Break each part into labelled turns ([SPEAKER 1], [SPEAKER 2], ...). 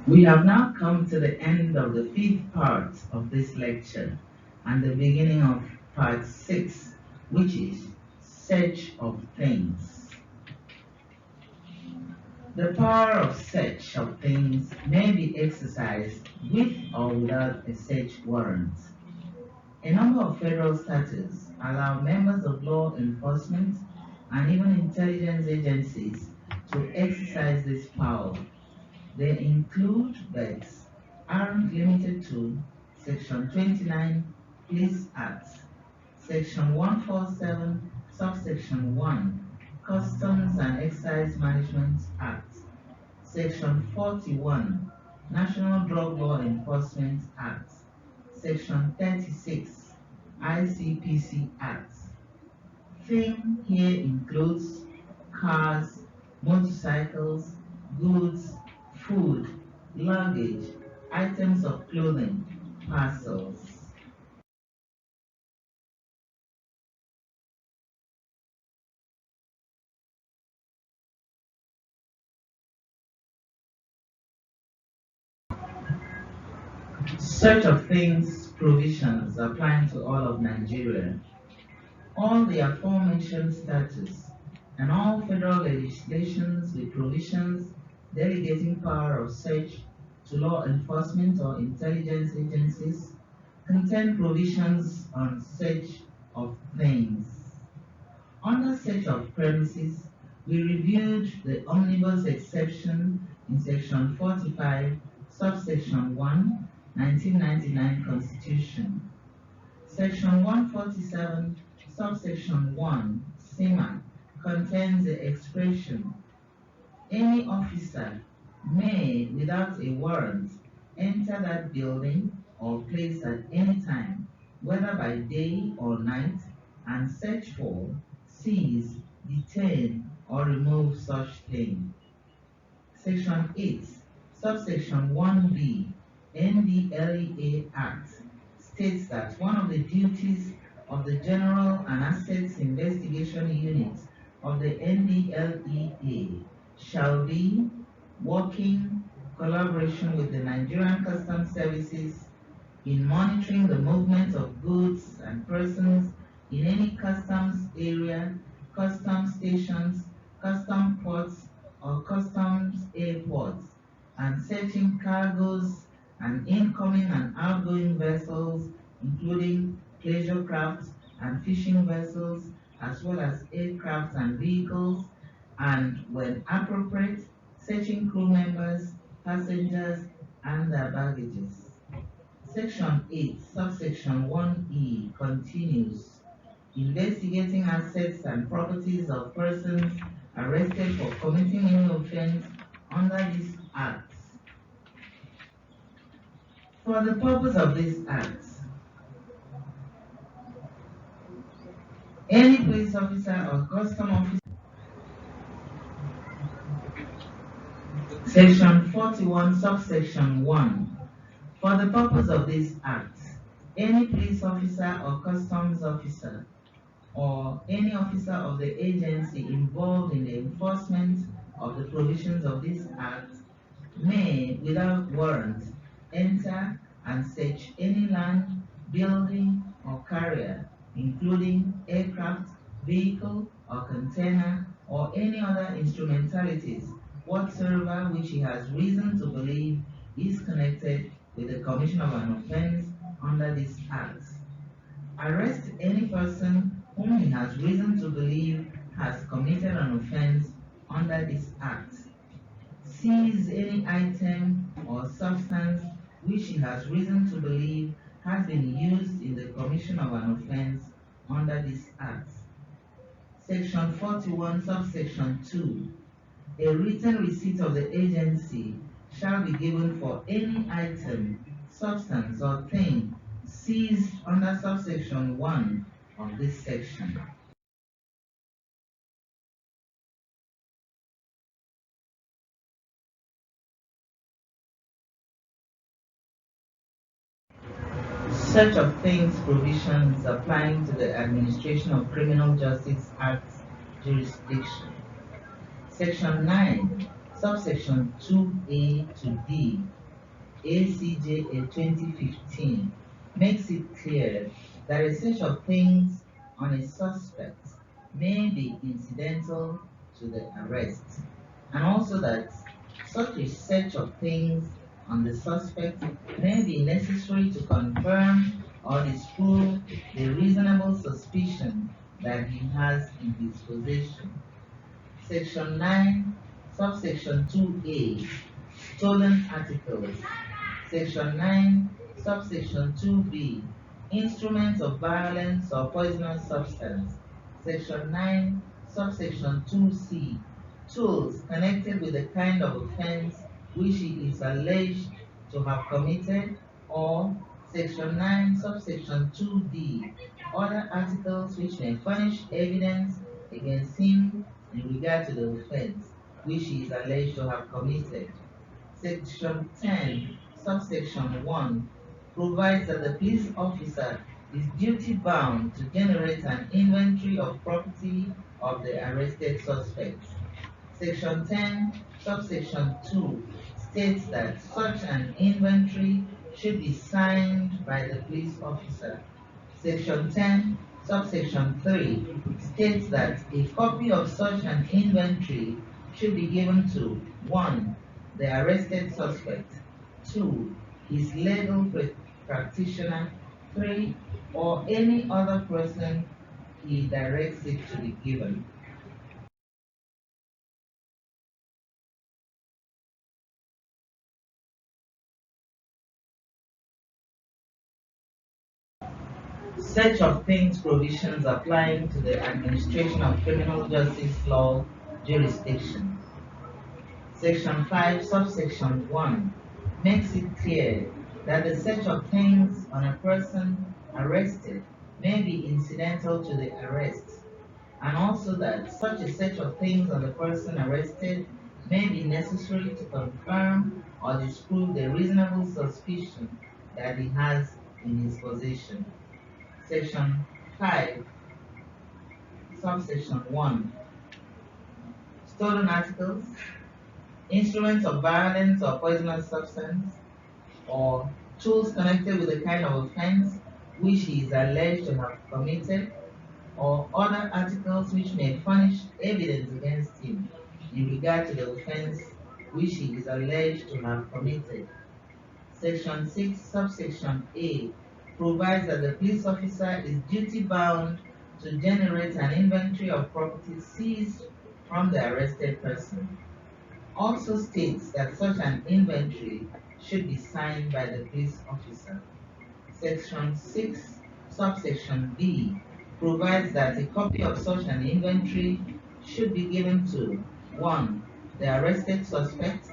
[SPEAKER 1] We have now come to the end of the fifth part of this lecture and the beginning of part 6, which is Search of Things. The power of search of things may be exercised with or without a search warrant. A number of federal statutes allow members of law enforcement and even intelligence agencies to exercise this power. They include but aren't limited to Section 29 Police Act, Section 147, Subsection 1 Customs and Excise Management Act, Section 41 National Drug Law Enforcement Act, Section 36 ICPC Act. Thing here includes cars, motorcycles, goods, food, luggage, items of clothing, parcels. Search of things provisions applying to all of Nigeria. All the aforementioned statutes and all federal legislations with provisions delegating power of search to law enforcement or intelligence agencies contain provisions on search of things. Under search of premises, we reviewed the omnibus exception in section 45, subsection 1, 1999 Constitution. Section 147, subsection 1, SEMA, contains the expression, any officer may, without a warrant, enter that building or place at any time, whether by day or night, and search for, seize, detain, or remove such thing. Section 8, subsection 1b, NDLEA Act states that one of the duties of the General and Assets Investigation Unit of the NDLEA shall be working collaboration with the Nigerian Customs Services in monitoring the movement of goods and persons in any customs area, customs stations, custom ports, or customs airports, and searching cargoes and incoming and outgoing vessels, including pleasure crafts and fishing vessels, as well as aircraft and vehicles, and when appropriate, searching crew members, passengers, and their baggages. Section 8, subsection 1E continues. Investigating assets and properties of persons arrested for committing any offense under this Act. For the purpose of this Act, any police officer or custom officer. Section 41, subsection 1. For the purpose of this Act, any police officer or customs officer or any officer of the agency involved in the enforcement of the provisions of this Act may, without warrant, enter and search any land, building, or carrier, including aircraft, vehicle, or container, or any other instrumentalities whatsoever which he has reason to believe is connected with the commission of an offense under this Act. Arrest any person whom he has reason to believe has committed an offense under this Act. Seize any item or substance which he has reason to believe has been used in the commission of an offense under this Act. Section 41, subsection 2. A written receipt of the agency shall be given for any item, substance, or thing seized under subsection 1 of this section. Search of things provisions applying to the Administration of Criminal Justice Act jurisdiction. Section 9, subsection 2A to D, ACJA 2015, makes it clear that a search of things on a suspect may be incidental to the arrest, and also that such a search of things on the suspect may be necessary to confirm or disprove the reasonable suspicion that he has in his possession. Section 9, subsection 2A, stolen articles. Section 9, subsection 2B, instruments of violence or poisonous substance. Section 9, subsection 2C, tools connected with the kind of offense which he is alleged to have committed, or Section 9, subsection 2D, other articles which may furnish evidence against him in regard to the offense which he is alleged to have committed. Section 10, subsection 1, provides that the police officer is duty bound to generate an inventory of property of the arrested suspects. Section 10, subsection 2, states that such an inventory should be signed by the police officer. Section 10, subsection 3, states that a copy of such an inventory should be given to 1. The arrested suspect, 2. His legal practitioner, 3. Or any other person he directs it to be given. Search of things provisions applying to the administration of criminal justice law jurisdiction. Section 5, subsection 1 makes it clear that the search of things on a person arrested may be incidental to the arrest, and also that such a search of things on the person arrested may be necessary to confirm or disprove the reasonable suspicion that he has in his possession. Section 5, subsection 1, stolen articles, instruments of violence or poisonous substance, or tools connected with the kind of offense which he is alleged to have committed, or other articles which may furnish evidence against him in regard to the offense which he is alleged to have committed. Section 6, subsection A, provides that the police officer is duty bound to generate an inventory of property seized from the arrested person. Also states that such an inventory should be signed by the police officer. Section 6, subsection B, provides that a copy of such an inventory should be given to 1. The arrested suspect,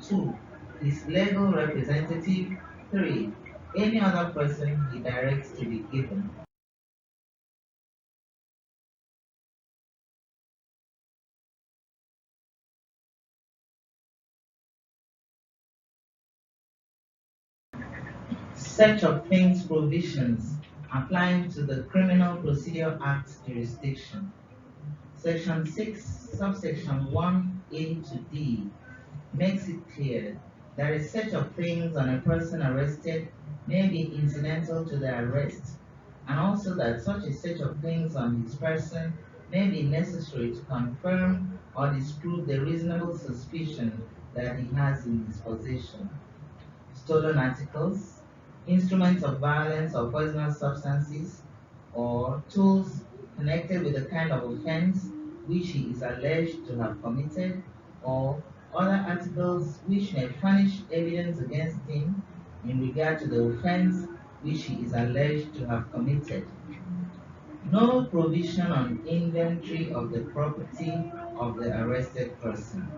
[SPEAKER 1] 2. His legal representative, 3. Any other person he directs to be given. Search of things provisions applying to the Criminal Procedure Act jurisdiction. Section 6, subsection 1A to D makes it clear that a search of things on a person arrested may be incidental to the arrest, and also that such a search of things on his person may be necessary to confirm or disprove the reasonable suspicion that he has in his possession. Stolen articles, instruments of violence or poisonous substances, or tools connected with the kind of offense which he is alleged to have committed, or other articles which may furnish evidence against him in regard to the offense which he is alleged to have committed. No provision on inventory of the property of the arrested person.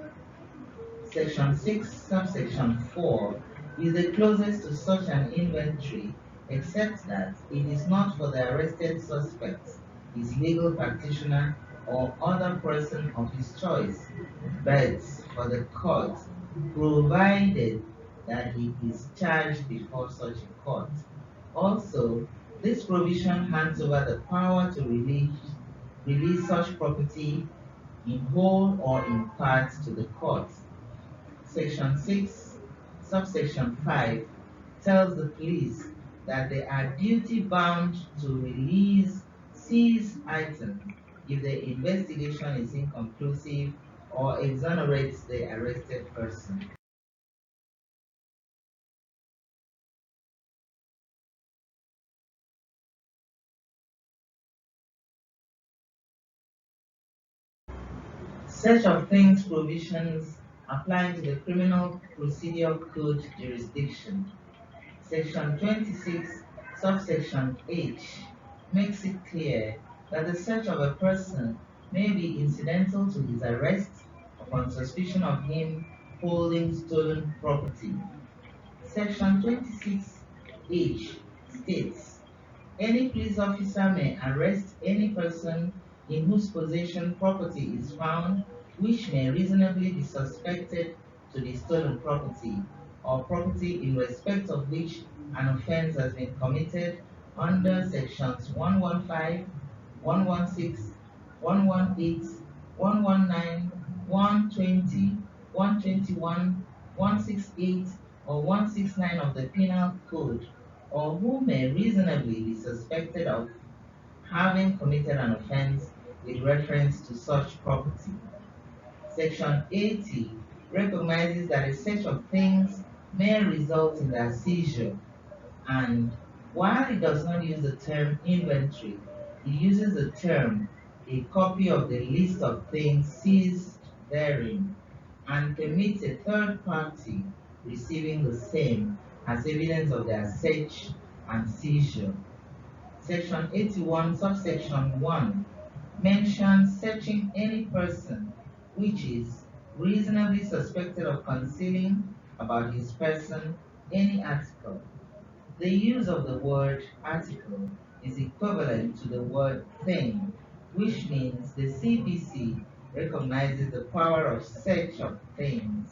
[SPEAKER 1] Section 6, subsection 4 is the closest to such an inventory, except that it is not for the arrested suspect, his legal practitioner, or other person of his choice, but for the court, provided that he is charged before such a court. Also, this provision hands over the power to release such property in whole or in part to the court. Section 6, subsection 5 tells the police that they are duty bound to release seized items if the investigation is inconclusive or exonerates the arrested person. Search of things provisions applying to the Criminal Procedure Code jurisdiction. Section 26, subsection H, makes it clear that the search of a person may be incidental to his arrest upon suspicion of him holding stolen property. Section 26H states, any police officer may arrest any person in whose possession property is found which may reasonably be suspected to be stolen property, or property in respect of which an offense has been committed under sections 115, 116, 118, 119, 120, 121, 168, or 169 of the Penal Code, or who may reasonably be suspected of having committed an offense with reference to such property. Section 80 recognizes that a search of things may result in their seizure, and while it does not use the term inventory, it uses the term a copy of the list of things seized therein, and permits a third party receiving the same as evidence of their search and seizure. Section 81, subsection 1 mentions searching any person which is reasonably suspected of concealing about his person any article. The use of the word article is equivalent to the word thing, which means the CPC recognizes the power of search of things.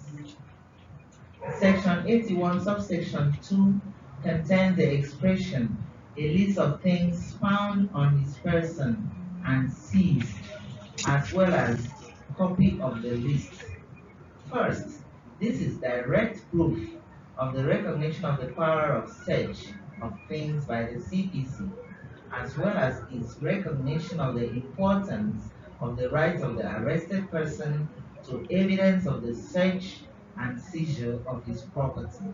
[SPEAKER 1] Section 81, subsection 2 contains the expression, a list of things found on his person and seized, as well as copy of the list. First, this is direct proof of the recognition of the power of search of things by the CPC, as well as its recognition of the importance of the right of the arrested person to evidence of the search and seizure of his property.